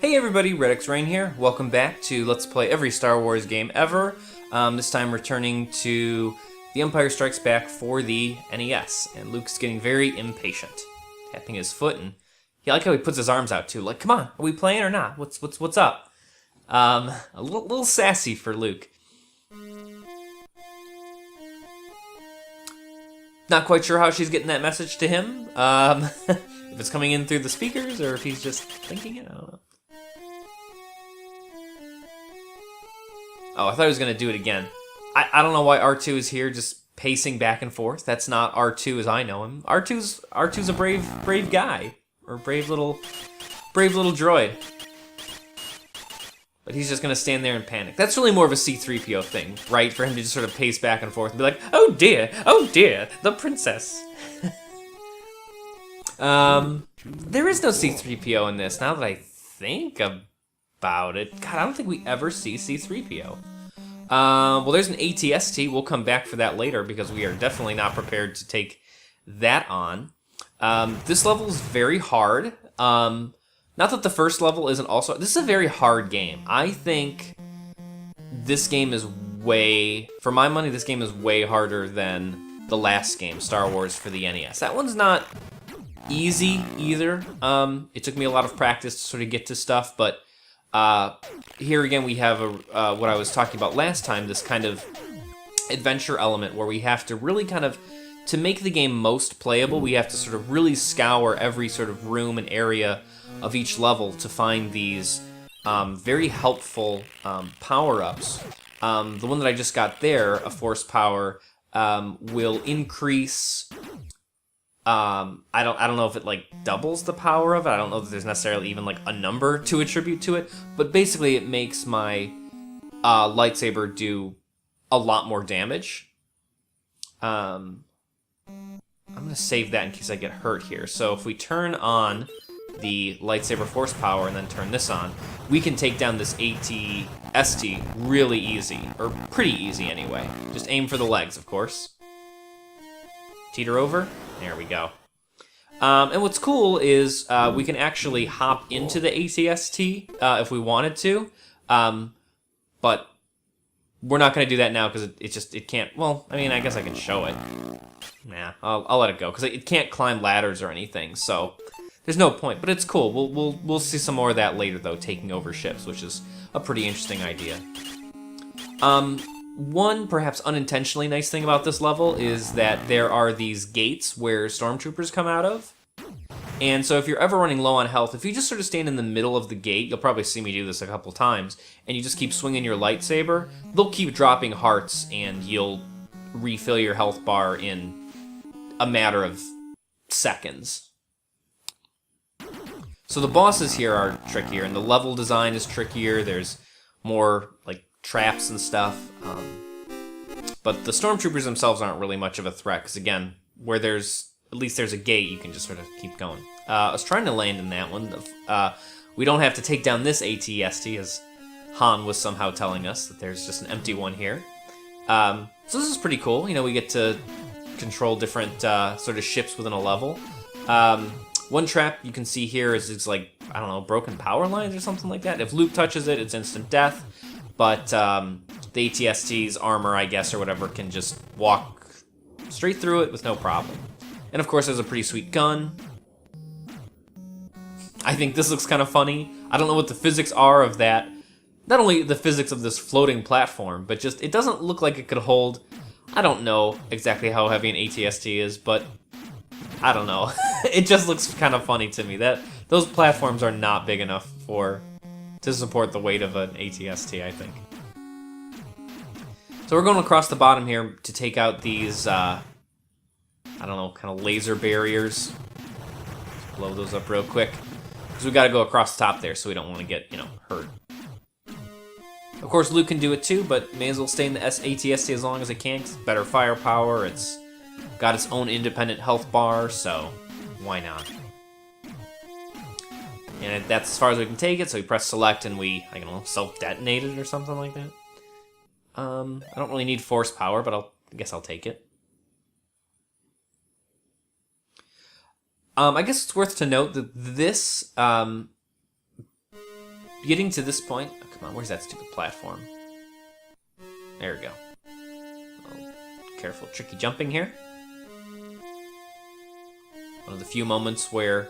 Hey everybody, Redx Rain here. Welcome back to Let's Play every Star Wars game ever. This time returning to The Empire Strikes Back for the NES. And Luke's getting very impatient, tapping his foot, and I like how he puts his arms out too. Like, come on, are we playing or not? What's up? A little sassy for Luke. Not quite sure how she's getting that message to him. If it's coming in through the speakers or if he's just thinking it, I don't know. Oh, I thought he was going to do it again. I don't know why R2 is here just pacing back and forth. That's not R2 as I know him. R2's a brave guy. Or brave little droid. But he's just going to stand there and panic. That's really more of a C-3PO thing, right? For him to just sort of pace back and forth and be like, oh dear, the princess. There is no C-3PO in this, now that I think about it. God, I don't think we ever see C-3PO. Well, there's an ATST. We'll come back for that later because we are definitely not prepared to take that on. This level is very hard. Not that the first level isn't also... This is a very hard game. I think this game is for my money, this game is way harder than the last game, Star Wars for the NES. That one's not easy either. It took me a lot of practice to sort of get to stuff, but here again we have what I was talking about last time, this kind of adventure element where we have to really kind of, to make the game most playable, we have to sort of really scour every sort of room and area of each level to find these very helpful power-ups. The one that I just got there, a force power, will increase... I don't know if it like doubles the power of it. I don't know that there's necessarily even like a number to attribute to it, but basically it makes my lightsaber do a lot more damage. I'm gonna save that in case I get hurt here. So if we turn on the lightsaber force power and then turn this on, we can take down this AT-ST really easy, or pretty easy anyway. Just aim for the legs, of course. Teeter over. There we go. And what's cool is we can actually hop into the ATST if we wanted to, but we're not going to do that now because it can't. Well, I mean, I guess I can show it. Nah, I'll let it go because it can't climb ladders or anything, so there's no point. But it's cool. We'll see some more of that later though, taking over ships, which is a pretty interesting idea. One perhaps unintentionally nice thing about this level is that there are these gates where stormtroopers come out of. And so if you're ever running low on health, if you just sort of stand in the middle of the gate, you'll probably see me do this a couple times, and you just keep swinging your lightsaber, they'll keep dropping hearts and you'll refill your health bar in a matter of seconds. So the bosses here are trickier, and the level design is trickier. There's more like traps and stuff, but the stormtroopers themselves aren't really much of a threat because again, where at least there's a gate, you can just sort of keep going. I was trying to land in that one. We don't have to take down this AT-ST, as Han was somehow telling us that there's just an empty one here. So this is pretty cool. You know, we get to control different sort of ships within a level. One trap you can see here is like, I don't know, broken power lines or something like that. If Luke touches it, it's instant death. But the AT-ST's armor, I guess, or whatever, can just walk straight through it with no problem. And of course, there's a pretty sweet gun. I think this looks kind of funny. I don't know what the physics are of that. Not only the physics of this floating platform, but just, it doesn't look like it could hold... I don't know exactly how heavy an AT-ST is, but I don't know. It just looks kind of funny to me. Those platforms are not big enough to support the weight of an AT-ST, I think. So we're going across the bottom here to take out these, I don't know, kind of laser barriers. Let's blow those up real quick. Because we got to go across the top there so we don't want to get, hurt. Of course, Luke can do it too, but may as well stay in the AT-ST as long as it can. 'Cause it's better firepower, it's got its own independent health bar, so why not? And that's as far as we can take it, so we press select and we, I don't know, self-detonate it or something like that. I don't really need force power, but I guess I'll take it. I guess it's worth to note that this getting to this point... Oh, come on, where's that stupid platform? There we go. Oh, careful, tricky jumping here. One of the few moments where...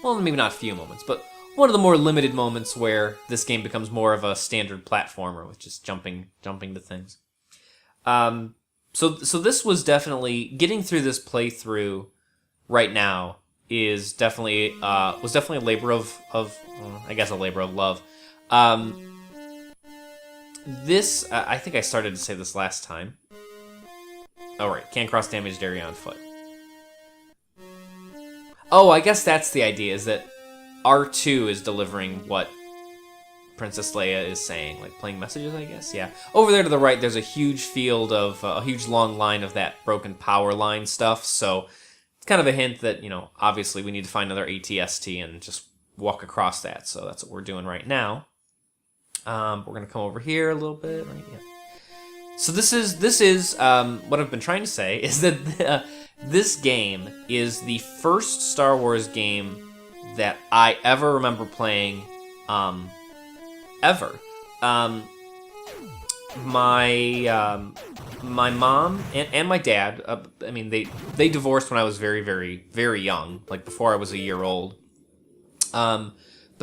Well, maybe not few moments, but one of the more limited moments where this game becomes more of a standard platformer with just jumping to things. So this was definitely... Getting through this playthrough right now is definitely was definitely a labor of I guess a labor of love. This I think I started to say this last time. Oh right, can't cross damaged area on foot. Oh, I guess that's the idea, is that R2 is delivering what Princess Leia is saying, like playing messages, I guess. Yeah. Over there to the right, there's a huge field of a huge long line of that broken power line stuff. So it's kind of a hint that, you know, obviously we need to find another ATST and just walk across that. So that's what we're doing right now. We're gonna come over here a little bit, right? Yeah. So this is what I've been trying to say is that this game is the first Star Wars game that I ever remember playing, ever. My mom and my dad, I mean, they divorced when I was very, very, very young, like before I was a year old. But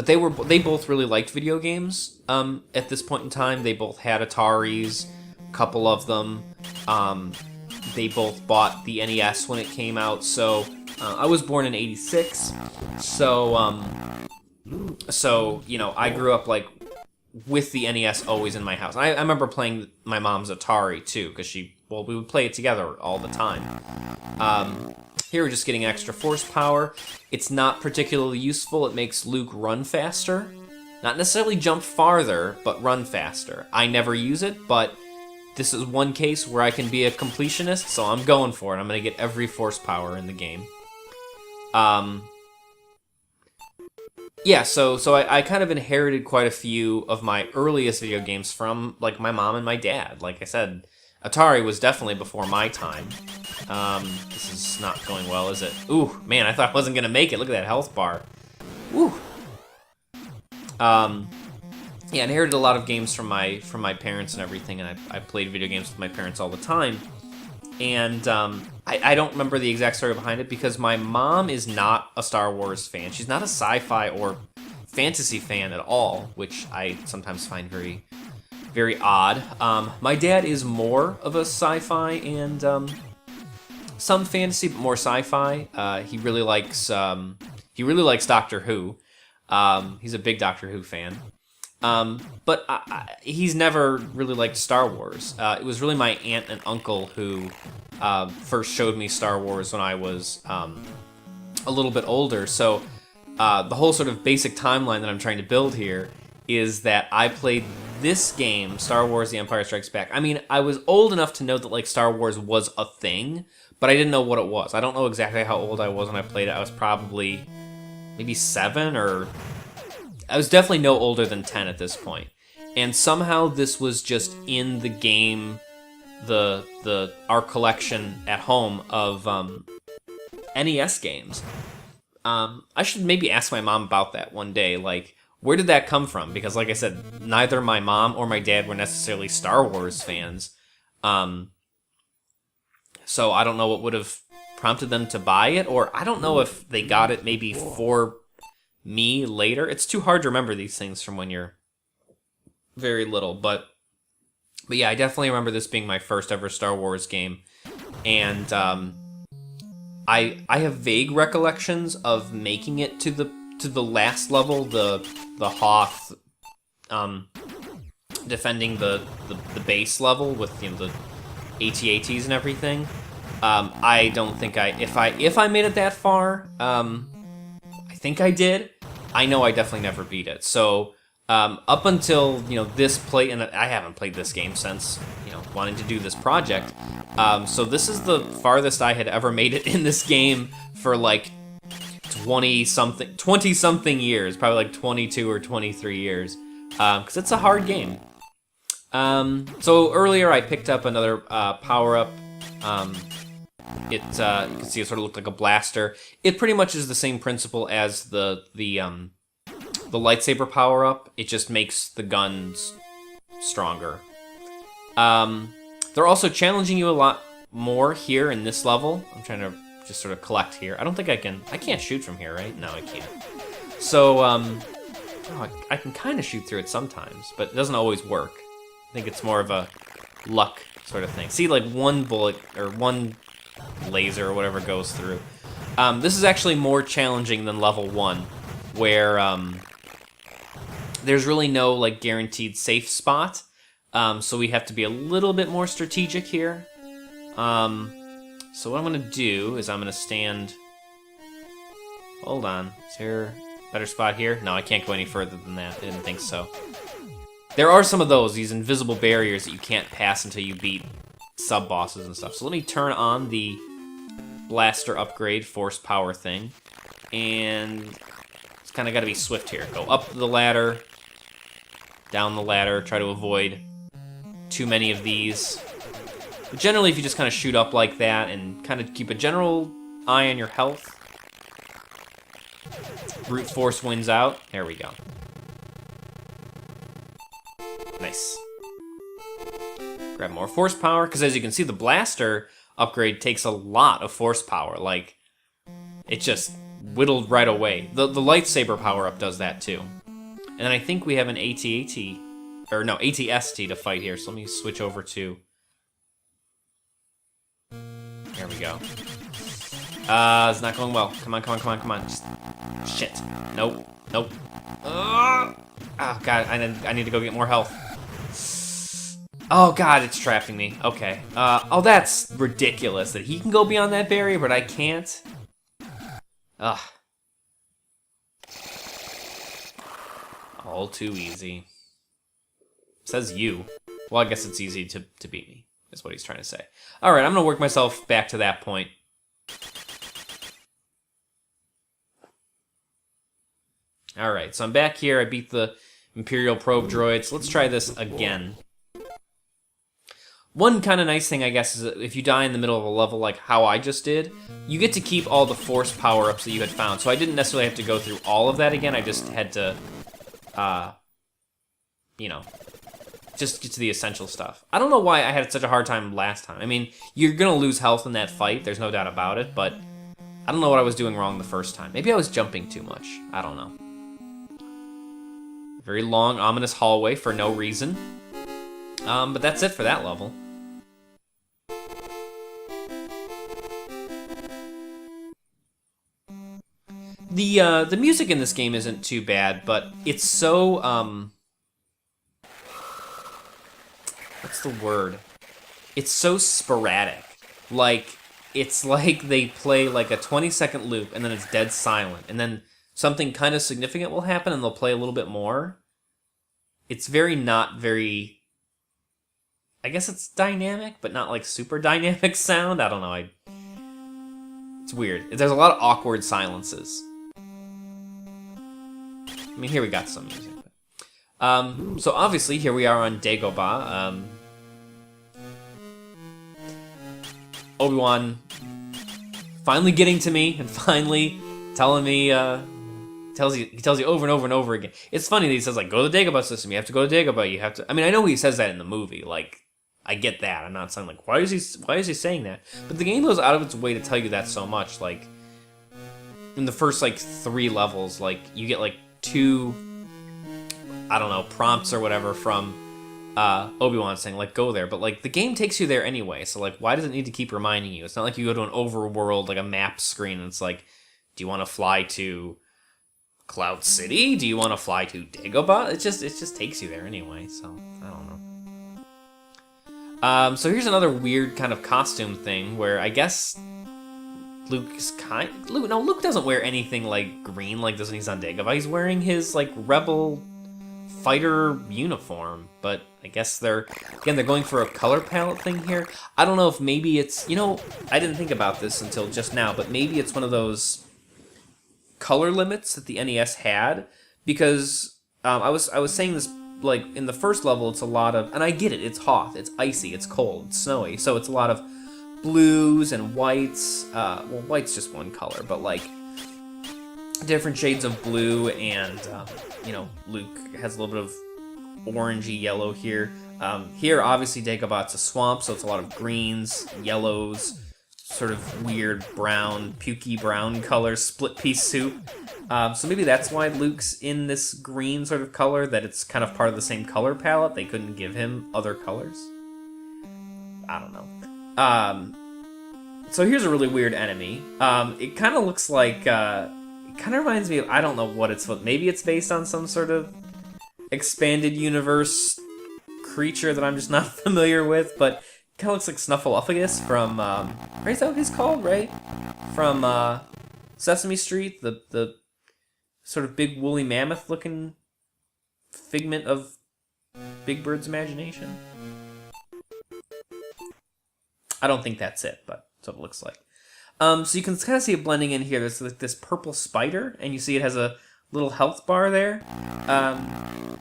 they both really liked video games. At this point in time, they both had Ataris, a couple of them. They both bought the NES when it came out. So I was born in '86. So you know, I grew up like with the NES always in my house. I remember playing my mom's Atari too, because we would play it together all the time. Here we're just getting extra force power. It's not particularly useful. It makes Luke run faster. Not necessarily jump farther, but run faster. I never use it, but this is one case where I can be a completionist, so I'm going for it. I'm going to get every force power in the game. Yeah, so I kind of inherited quite a few of my earliest video games from, like, my mom and my dad. Like I said, Atari was definitely before my time. This is not going well, is it? Ooh, man, I thought I wasn't going to make it. Look at that health bar. Woo! Yeah, I inherited a lot of games from my parents and everything, and I played video games with my parents all the time. And I don't remember the exact story behind it because my mom is not a Star Wars fan. She's not a sci-fi or fantasy fan at all, which I sometimes find very, very odd. My dad is more of a sci-fi and some fantasy, but more sci-fi. He really likes Doctor Who. He's a big Doctor Who fan. But he's never really liked Star Wars. It was really my aunt and uncle who first showed me Star Wars when I was a little bit older. So the whole sort of basic timeline that I'm trying to build here is that I played this game, Star Wars The Empire Strikes Back. I mean, I was old enough to know that like Star Wars was a thing, but I didn't know what it was. I don't know exactly how old I was when I played it. I was probably maybe 7 or... I was definitely no older than 10 at this point. And somehow this was just in the game, our collection at home of NES games. I should maybe ask my mom about that one day. Like, where did that come from? Because like I said, neither my mom or my dad were necessarily Star Wars fans. So I don't know what would have prompted them to buy it, or I don't know if they got it maybe for me later. It's too hard to remember these things from when you're very little, but yeah, I definitely remember this being my first ever Star Wars game, and I have vague recollections of making it to the last level, the Hoth defending the base level with, you know, the AT-ATs and everything. I don't think if I made it that far, I think I did. I know I definitely never beat it. So up until, you know, this play, and I haven't played this game since, you know, wanting to do this project. So this is the farthest I had ever made it in this game for like 20 something years, probably like 22 or 23 years, because it's a hard game. So earlier I picked up another power up. You can see it sort of looked like a blaster. It pretty much is the same principle as the the lightsaber power-up, it just makes the guns stronger. They're also challenging you a lot more here in this level. I'm trying to just sort of collect here. I don't think I can't shoot from here, right? No, I can't. So, I can kind of shoot through it sometimes, but it doesn't always work. I think it's more of a luck sort of thing. See, like one bullet, or one laser, or whatever goes through. This is actually more challenging than level 1, where there's really no like guaranteed safe spot. So we have to be a little bit more strategic here. So what I'm gonna do is I'm gonna stand. Hold on, is there a better spot here? No, I can't go any further than that. I didn't think so. There are some of these invisible barriers that you can't pass until you beat sub-bosses and stuff. So let me turn on the blaster upgrade force power thing. And it's kind of got to be swift here. Go up the ladder, down the ladder, try to avoid too many of these. But generally, if you just kind of shoot up like that and kind of keep a general eye on your health, brute force wins out. There we go. Nice. Grab more force power, because as you can see, the blaster upgrade takes a lot of force power. Like, it just whittled right away. The lightsaber power-up does that too. And then I think we have an AT-AT, or no, AT-ST to fight here, so let me switch over to... There we go. It's not going well. Come on, come on, come on, come on. Just... Shit. Nope. Nope. Oh, God, I need to go get more health. Oh, God, it's trapping me. Okay. Oh, that's ridiculous that he can go beyond that barrier, but I can't. Ugh. All too easy. Says you. Well, I guess it's easy to beat me, is what he's trying to say. All right, I'm going to work myself back to that point. All right, so I'm back here. I beat the Imperial probe droids. Let's try this again. One kind of nice thing, I guess, is that if you die in the middle of a level like how I just did, you get to keep all the force power-ups that you had found. So I didn't necessarily have to go through all of that again. I just had to, you know, just get to the essential stuff. I don't know why I had such a hard time last time. I mean, you're going to lose health in that fight. There's no doubt about it. But I don't know what I was doing wrong the first time. Maybe I was jumping too much. I don't know. Very long, ominous hallway for no reason. But that's it for that level. The music in this game isn't too bad, but it's so, what's the word? It's so sporadic. Like, it's like they play like a 20-second loop, and then it's dead silent, and then something kind of significant will happen, and they'll play a little bit more. It's not very... I guess it's dynamic, but not like super dynamic sound. I don't know. It's weird. There's a lot of awkward silences. I mean, here we got some music. So obviously, here we are on Dagobah. Obi-Wan finally getting to me and finally telling me, he tells you over and over and over again. It's funny that he says, like, go to the Dagobah system. You have to go to Dagobah. You have to. I mean, I know he says that in the movie. Like, I get that. I'm not saying like, why is he saying that? But the game goes out of its way to tell you that so much. Like, in the first like 3 levels, like you get like 2, I don't know, prompts or whatever from Obi-Wan saying like, go there. But like the game takes you there anyway. So like, why does it need to keep reminding you? It's not like you go to an overworld like a map screen and it's like, do you want to fly to Cloud City? Do you want to fly to Dagobah? It just takes you there anyway. So I don't know. So here's another weird kind of costume thing where I guess Luke doesn't wear anything like green like this when he's on Dagobah. He's wearing his like rebel fighter uniform, but I guess they're going for a color palette thing here. I don't know if maybe it's, I didn't think about this until just now, but maybe it's one of those color limits that the NES had, because I was saying this. Like, in the first level, it's a lot of... And I get it, it's hot, it's icy, it's cold, it's snowy. So it's a lot of blues and whites. Well, white's just one color, but, like... different shades of blue, and you know, Luke has a little bit of orangey yellow here. Here, obviously, Dagobah's a swamp, so it's a lot of greens, yellows, sort of weird brown, pukey brown color, split piece soup. So maybe that's why Luke's in this green sort of color, that it's kind of part of the same color palette. They couldn't give him other colors. I don't know. So here's a really weird enemy. It kind of looks like, it kind of reminds me of, I don't know what it's, maybe it's based on some sort of expanded universe creature that I'm just not familiar with, but it kind of looks like Snuffleupagus from, right, is that what he's called, right? From, Sesame Street, the sort of big woolly mammoth looking figment of Big Bird's imagination. I don't think that's it, but that's what it looks like. So you can kind of see it blending in here. There's like this purple spider, and you see it has a little health bar there.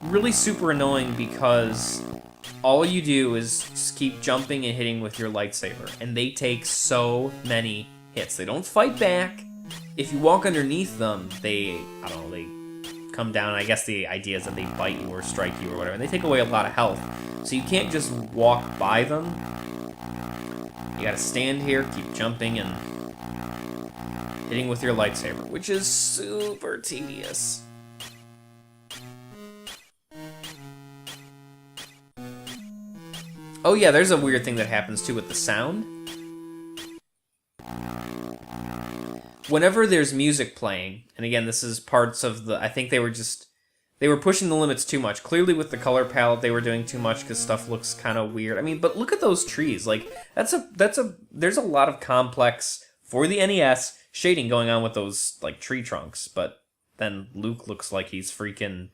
Really super annoying because all you do is just keep jumping and hitting with your lightsaber, and they take so many hits. They don't fight back. If you walk underneath them, they, I don't know, they come down. I guess the idea is that they bite you or strike you or whatever, and they take away a lot of health. So you can't just walk by them. You gotta stand here, keep jumping, and hitting with your lightsaber, which is super tedious. Oh yeah, there's a weird thing that happens too with the sound. Whenever there's music playing, and again, this is parts of the, I think they were pushing the limits too much. Clearly with the color palette, they were doing too much because stuff looks kind of weird. I mean, but look at those trees. Like, there's a lot of complex, for the NES, shading going on with those, like, tree trunks. But then Luke looks like he's freaking,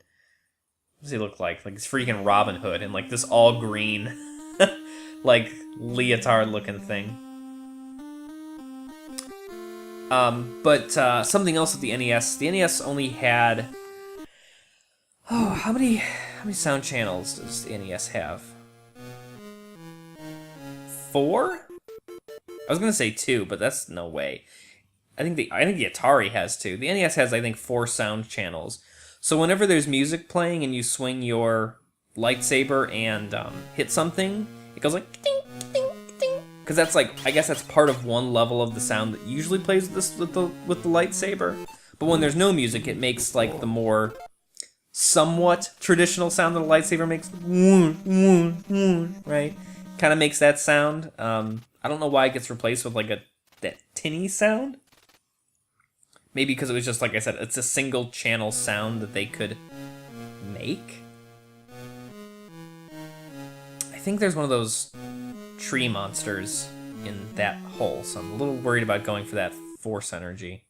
what does he look like? Like, he's freaking Robin Hood in, like, this all green, like, leotard looking thing. But something else with the NES only had, oh, how many sound channels does the NES have? 4? I was gonna say 2, but that's no way. I think the Atari has 2. The NES has, I think, 4 sound channels. So whenever there's music playing and you swing your lightsaber and hit something, it goes like ding, ding, ding. Because that's like, I guess that's part of one level of the sound that usually plays with the lightsaber. But when there's no music, it makes like the more somewhat traditional sound that a lightsaber makes, right? Kind of makes that sound. I don't know why it gets replaced with like that tinny sound. Maybe because it was just, like I said, it's a single channel sound that they could make. I think there's one of those tree monsters in that hole, so I'm a little worried about going for that force energy.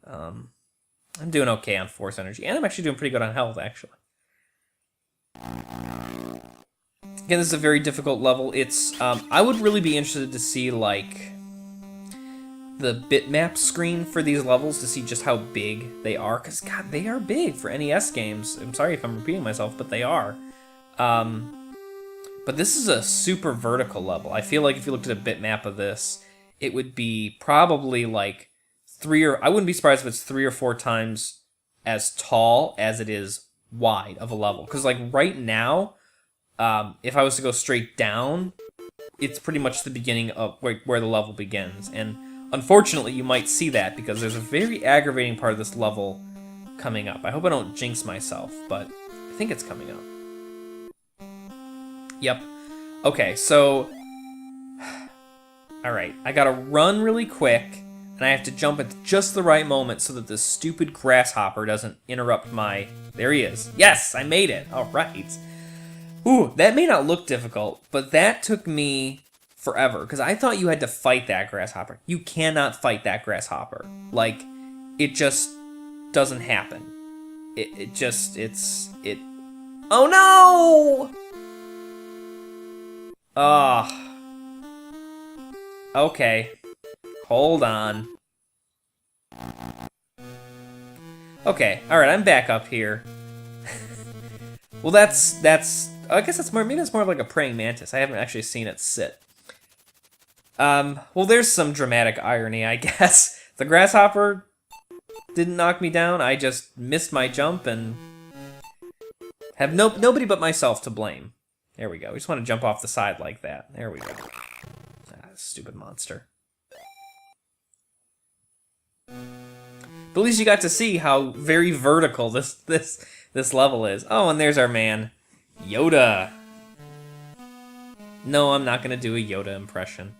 I'm doing okay on force energy, and I'm actually doing pretty good on health, actually. Again, this is a very difficult level. It's, I would really be interested to see, like, the bitmap screen for these levels to see just how big they are, because, God, they are big for NES games. I'm sorry if I'm repeating myself, but they are. But this is a super vertical level. I feel like if you looked at a bitmap of this, it would be probably, like, I wouldn't be surprised if it's 3 or 4 times as tall as it is wide of a level. Because, like, right now, if I was to go straight down, it's pretty much the beginning of where the level begins. And unfortunately, you might see that because there's a very aggravating part of this level coming up. I hope I don't jinx myself, but I think it's coming up. Yep. Okay, so... Alright, I gotta run really quick, and I have to jump at just the right moment so that this stupid grasshopper doesn't interrupt my... There he is. Yes, I made it. Alright. Ooh, that may not look difficult, but that took me forever, because I thought you had to fight that grasshopper. You cannot fight that grasshopper. Like, it just doesn't happen. Oh no! Okay. Hold on. Okay, alright, I'm back up here. Well, that's... I guess that's more... Maybe it's more of like a praying mantis. I haven't actually seen it sit. Well, there's some dramatic irony, I guess. The grasshopper didn't knock me down. I just missed my jump and have nobody but myself to blame. There we go. We just want to jump off the side like that. There we go. Ah, stupid monster. But at least you got to see how very vertical this level is. Oh, and there's our man, Yoda. No, I'm not gonna do a Yoda impression.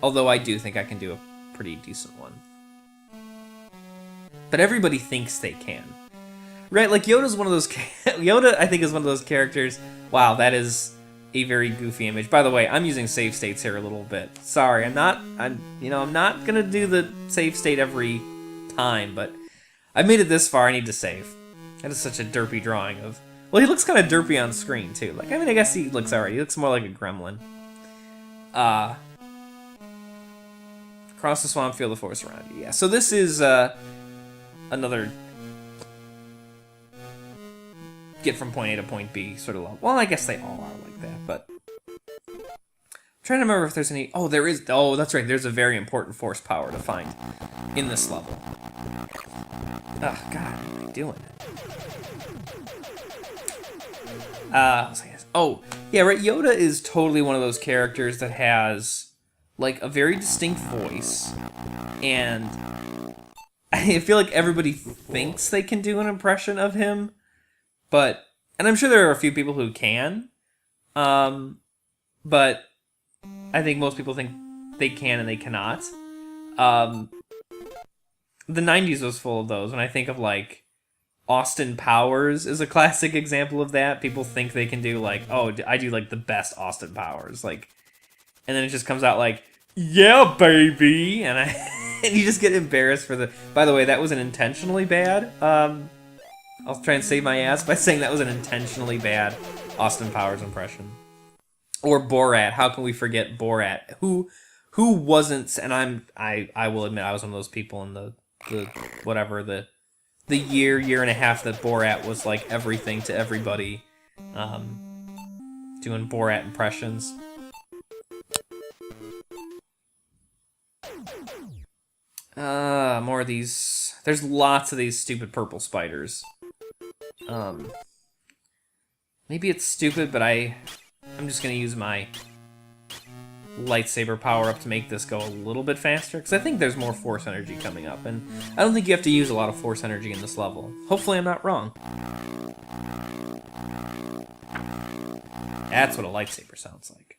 Although I do think I can do a pretty decent one. But everybody thinks they can. Right, like Yoda's one of those... Yoda, I think, is one of those characters... Wow, that is a very goofy image. By the way, I'm using save states here a little bit. Sorry, I'm not gonna do the save state every time, but I've made it this far, I need to save. That is such a derpy drawing of... Well, he looks kind of derpy on screen, too. Like, I mean, I guess he looks alright. He looks more like a gremlin. Cross the swamp, feel the force around you. Yeah, so this is, another... get from point A to point B sort of level. Well, I guess they all are like that, but... I'm trying to remember if there's any... Oh, there is... Oh, that's right. There's a very important force power to find in this level. Oh, God. What am I doing? Oh, yeah, right. Yoda is totally one of those characters that has, like, a very distinct voice, and I feel like everybody thinks they can do an impression of him, but, and I'm sure there are a few people who can, but I think most people think they can and they cannot. The 90s was full of those, and I think of, like, Austin Powers is a classic example of that. People think they can do, like, oh, I do, like, the best Austin Powers, like, and then it just comes out like, yeah, baby, and and you just get embarrassed for the... By the way, that was an intentionally bad, I'll try and save my ass by saying that was an intentionally bad Austin Powers impression. Or Borat. How can we forget Borat? Who wasn't? And I will admit I was one of those people in the whatever the year and a half that Borat was like everything to everybody, doing Borat impressions. More of these. There's lots of these stupid purple spiders. Maybe it's stupid, but I'm just gonna use my lightsaber power up to make this go a little bit faster, because I think there's more force energy coming up, and I don't think you have to use a lot of force energy in this level. Hopefully I'm not wrong. That's what a lightsaber sounds like.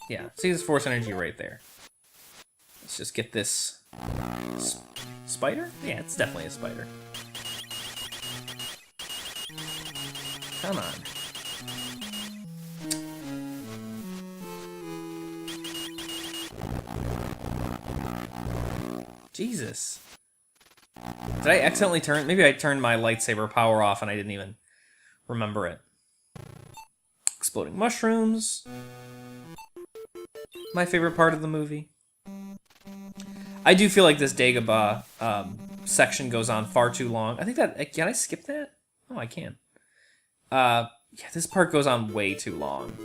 Yeah, see this force energy right there. Let's just get this spider? Yeah, it's definitely a spider. Come on. Jesus. Did I accidentally turn... Maybe I turned my lightsaber power off and I didn't even remember it. Exploding mushrooms. My favorite part of the movie. I do feel like this Dagobah section goes on far too long. I think that... Can I skip that? Oh, I can. Yeah, this part goes on way too long.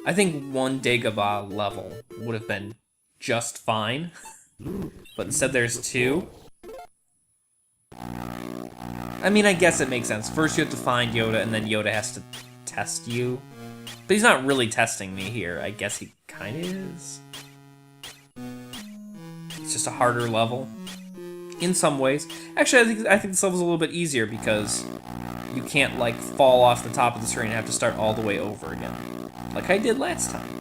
I think one Dagobah level would have been just fine. But instead there's two. I mean, I guess it makes sense. First you have to find Yoda, and then Yoda has to test you. But he's not really testing me here. I guess he kind of is. It's just a harder level. In some ways. Actually, I think this level's a little bit easier because you can't, like, fall off the top of the screen and have to start all the way over again. Like I did last time.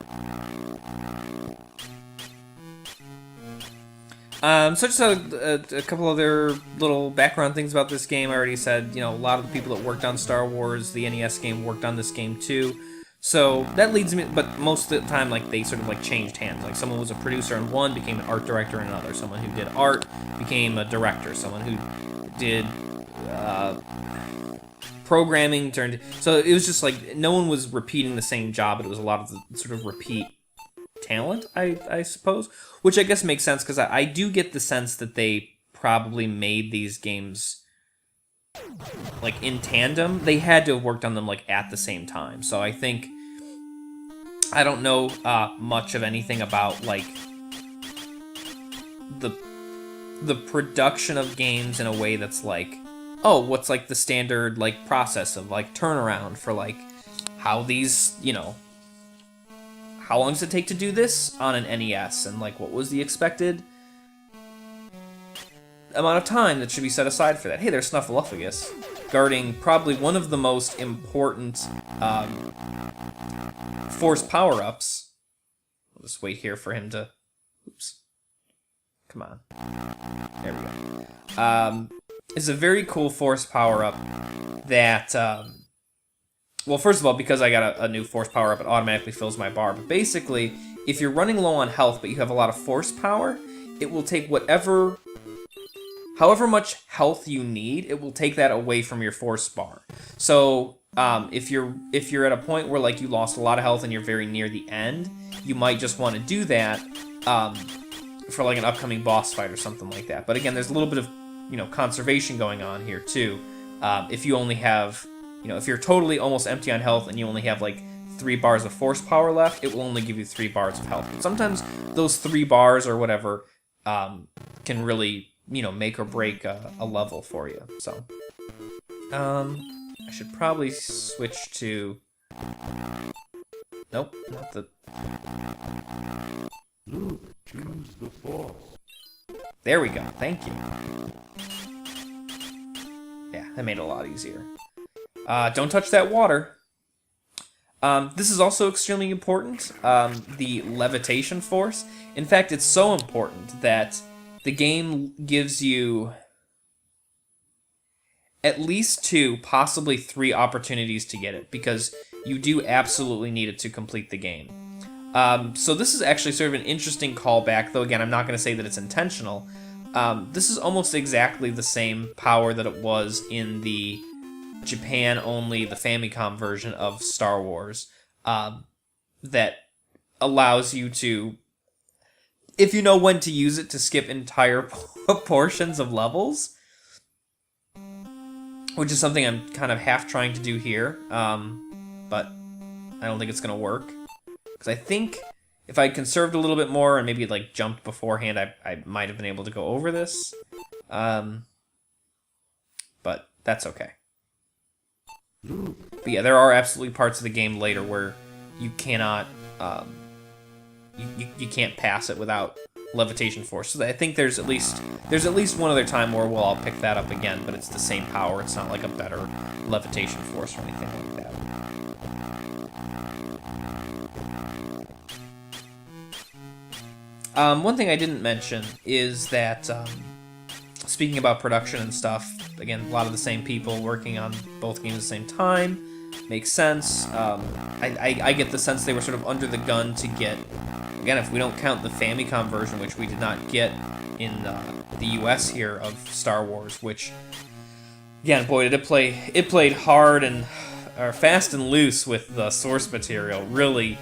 So just a couple other little background things about this game. I already said, you know, a lot of the people that worked on Star Wars, the NES game, worked on this game too. So that leads me, but most of the time, like, they sort of, like, changed hands. Like, someone was a producer in one, became an art director in another. Someone who did art became a director. Someone who did programming turned... So it was just, like, no one was repeating the same job, but it was a lot of the sort of repeat talent, I suppose. Which I guess makes sense, because I do get the sense that they probably made these games... like, in tandem. They had to have worked on them, like, at the same time. So I think I don't know much of anything about like the production of games in a way that's like, oh, what's like the standard like process of like turnaround for like how these, you know, how long does it take to do this on an NES, and like what was the expected amount of time that should be set aside for that. Hey, there's Snuffleupagus, guarding probably one of the most important Force power-ups. I'll just wait here for him to... Oops. Come on. There we go. It's a very cool Force power-up that... well, first of all, because I got a new Force power-up, it automatically fills my bar. But basically, if you're running low on health, but you have a lot of Force power, it will take however much health you need, it will take that away from your Force bar. So if you're at a point where like you lost a lot of health and you're very near the end, you might just want to do that for like an upcoming boss fight or something like that. But again, there's a little bit of, you know, conservation going on here too. If you only have, you know, if you're totally almost empty on health and you only have like 3 bars of Force power left, it will only give you 3 bars of health. But sometimes those 3 bars or whatever can really, you know, make or break a level for you. So, I should probably switch to... Nope, not the... There we go, thank you. Yeah, that made it a lot easier. Don't touch that water. This is also extremely important, the levitation force. In fact, it's so important that the game gives you at least 2, possibly 3 opportunities to get it, because you do absolutely need it to complete the game. So this is actually sort of an interesting callback, though again, I'm not going to say that it's intentional. This is almost exactly the same power that it was in the Japan-only, the Famicom version of Star Wars, that allows you to, if you know when to use it, to skip entire portions of levels, which is something I'm kind of half trying to do here, but I don't think it's going to work. Because I think if I conserved a little bit more and maybe like jumped beforehand, I might have been able to go over this. But that's okay. But yeah, there are absolutely parts of the game later where you cannot, you can't pass it without levitation force. So I think there's at least one other time where I'll pick that up again, but it's the same power. It's not like a better levitation force or anything like that. One thing I didn't mention is that, speaking about production and stuff, again, a lot of the same people working on both games at the same time. Makes sense. I get the sense they were sort of under the gun to get, again, if we don't count the Famicom version, which we did not get in the US here of Star Wars, which, again, boy, did it played hard and, or fast and loose with the source material. Really,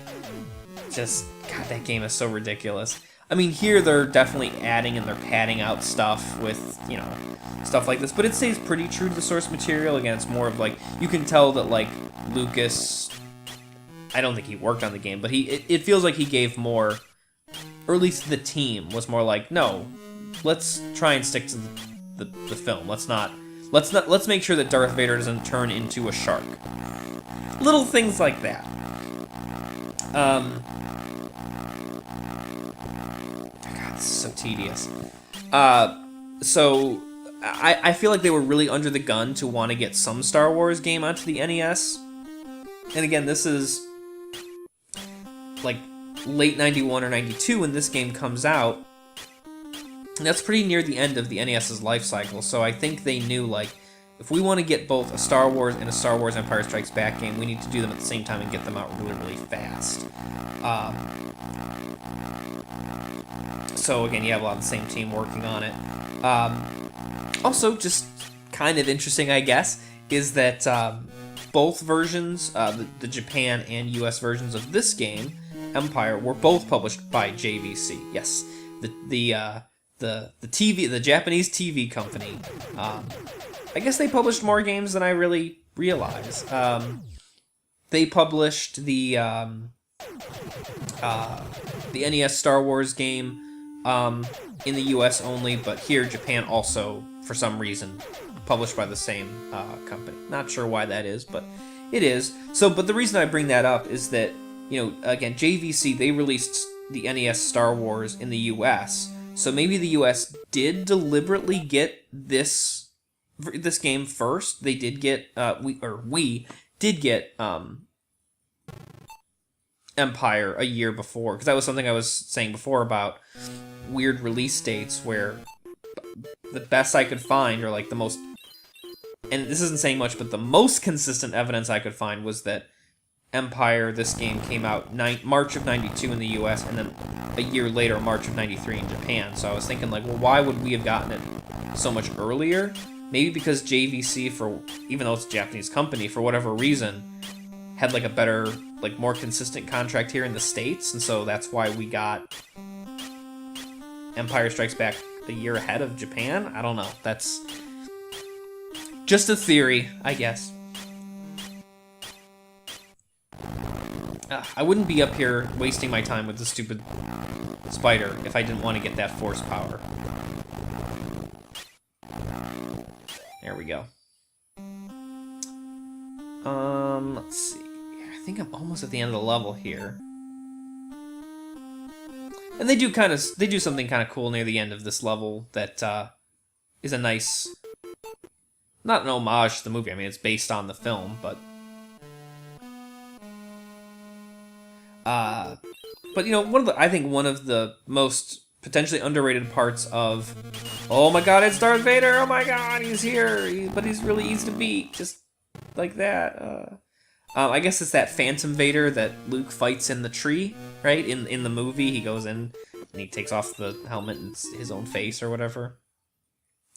just, God, that game is so ridiculous. I mean, here they're definitely adding and they're padding out stuff with, you know, stuff like this, but it stays pretty true to the source material. Again, it's more of like, you can tell that, like, Lucas, I don't think he worked on the game, but it feels like he gave more, or at least the team was more like, no, let's try and stick to the film. Let's make sure that Darth Vader doesn't turn into a shark. Little things like that. God, this is so tedious. So I feel like they were really under the gun to want to get some Star Wars game onto the NES. And again, this is like late 91 or 92 when this game comes out. And that's pretty near the end of the NES's life cycle, so I think they knew, like, if we want to get both a Star Wars and a Star Wars Empire Strikes Back game, we need to do them at the same time and get them out really, really fast. So again, you have a lot of the same team working on it. Also, just kind of interesting, I guess, is that both versions, the Japan and US versions of this game, Empire, were both published by JVC. Yes, the Japanese TV company. I guess they published more games than I really realized. They published the the NES Star Wars game in the US only, but here Japan also, for some reason, published by the same company. Not sure why that is, but it is. So, but the reason I bring that up is that, you know, again, JVC, they released the NES Star Wars in the US, so maybe the US did deliberately get this game first. They did get we did get Empire a year before, because that was something I was saying before about weird release dates where the best I could find, or like the most, and this isn't saying much, but the most consistent evidence I could find was that Empire, this game, came out March of 92 in the US, and then a year later, March of 93 in Japan. So I was thinking, like, well, why would we have gotten it so much earlier? Maybe because JVC, even though it's a Japanese company, for whatever reason, had like a better, like more consistent contract here in the States, and so that's why we got Empire Strikes Back a year ahead of Japan. I don't know. That's just a theory, I guess. I wouldn't be up here wasting my time with the stupid spider if I didn't want to get that force power. There we go. Let's see. I think I'm almost at the end of the level here. And they do something kind of cool near the end of this level that is a nice, not an homage to the movie. I mean, it's based on the film, but you know, I think one of the most potentially underrated parts of, oh my god, it's Darth Vader, oh my god, he's here, but he's really easy to beat, just like that. I guess it's that Phantom Vader that Luke fights in the tree, right? In the movie, he goes in and he takes off the helmet and it's his own face or whatever.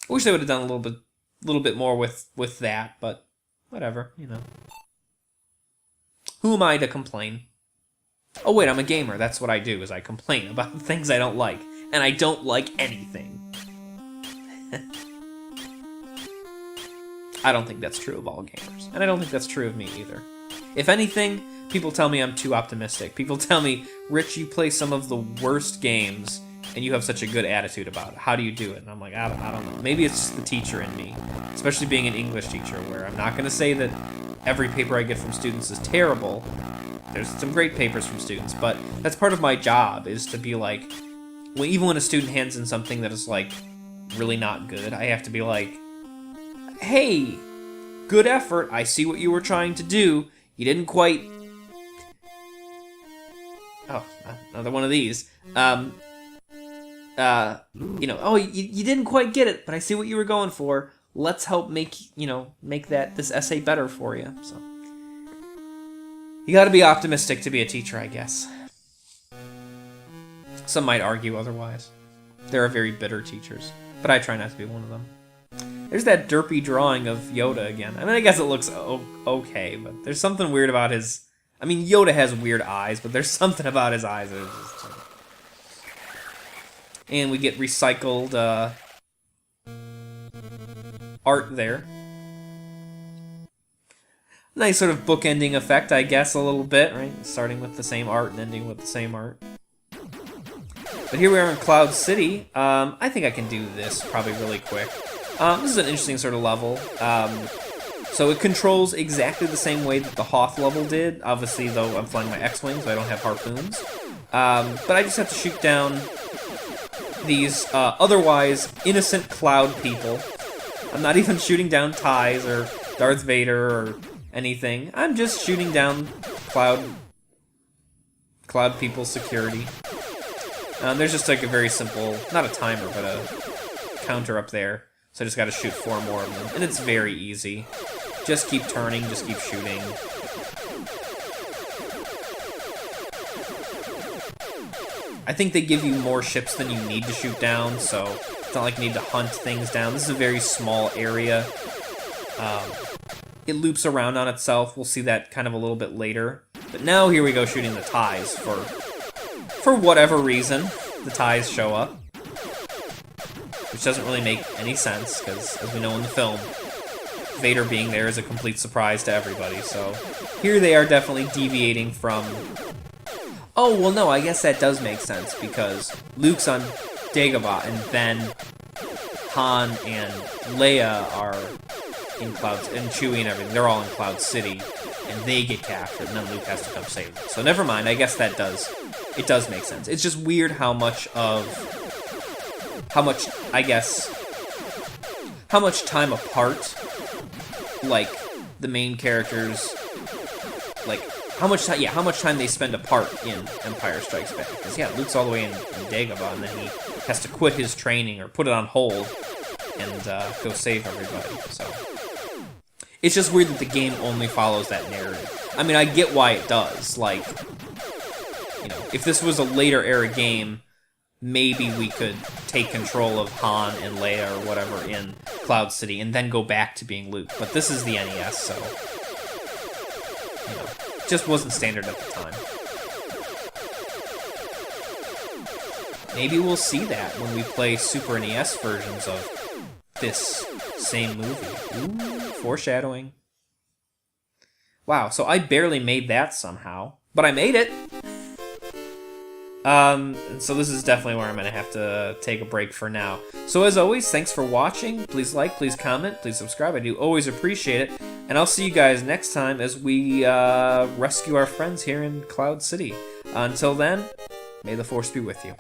I wish they would have done a little bit more with that, but whatever, you know. Who am I to complain? Oh wait, I'm a gamer. That's what I do, is I complain about things I don't like. And I don't like anything. I don't think that's true of all gamers. And I don't think that's true of me either. If anything, people tell me I'm too optimistic. People tell me, Rich, you play some of the worst games and you have such a good attitude about it. How do you do it? And I'm like, I don't know. Maybe it's just the teacher in me. Especially being an English teacher, where I'm not going to say that every paper I get from students is terrible. There's some great papers from students, but that's part of my job, is to be like, even when a student hands in something that is like really not good, I have to be like, hey, good effort, I see what you were trying to do, you didn't quite, oh, another one of these, you know, oh, you didn't quite get it, but I see what you were going for, let's help make this essay better for you, so. You gotta be optimistic to be a teacher, I guess. Some might argue otherwise. There are very bitter teachers, but I try not to be one of them. There's that derpy drawing of Yoda again. I mean, I guess it looks okay, but there's something weird about his... I mean, Yoda has weird eyes, but there's something about his eyes that is just... And we get recycled art there. Nice sort of bookending effect, I guess, a little bit, right? Starting with the same art and ending with the same art. But here we are in Cloud City. I think I can do this probably really quick. This is an interesting sort of level. So it controls exactly the same way that the Hoth level did. Obviously, though, I'm flying my X-Wing, so I don't have harpoons. But I just have to shoot down these otherwise innocent cloud people. I'm not even shooting down TIEs or Darth Vader or anything. I'm just shooting down cloud people's security. There's just like a very simple, not a timer, but a counter up there. So I just gotta shoot 4 more of them. And it's very easy. Just keep turning, just keep shooting. I think they give you more ships than you need to shoot down, so it's not like you need to hunt things down. This is a very small area. It loops around on itself. We'll see that kind of a little bit later. But now here we go shooting the TIEs for whatever reason. The TIEs show up. Which doesn't really make any sense, because as we know in the film, Vader being there is a complete surprise to everybody. So here they are definitely deviating from Oh, well, no, I guess that does make sense, because Luke's on Dagobah, and then Han and Leia are in Cloud, and Chewie and everything, they're all in Cloud City, and they get captured, and then Luke has to come save them. So never mind, I guess it does make sense. It's just weird how much time apart, like, the main characters, like, how much time they spend apart in Empire Strikes Back. Because, yeah, Luke's all the way in Dagobah, and then he has to quit his training, or put it on hold, and go save everybody, so... It's just weird that the game only follows that narrative. I mean, I get why it does. Like, you know, if this was a later era game, maybe we could take control of Han and Leia or whatever in Cloud City and then go back to being Luke. But this is the NES, so, you know, it just wasn't standard at the time. Maybe we'll see that when we play Super NES versions of this same movie. Ooh, foreshadowing. Wow, so I barely made that somehow, but I made it. So this is definitely where I'm gonna have to take a break for now. So as always, thanks for watching. Please like, please comment, please subscribe. I do always appreciate it. And I'll see you guys next time as we rescue our friends here in Cloud City. Until then, may the Force be with you.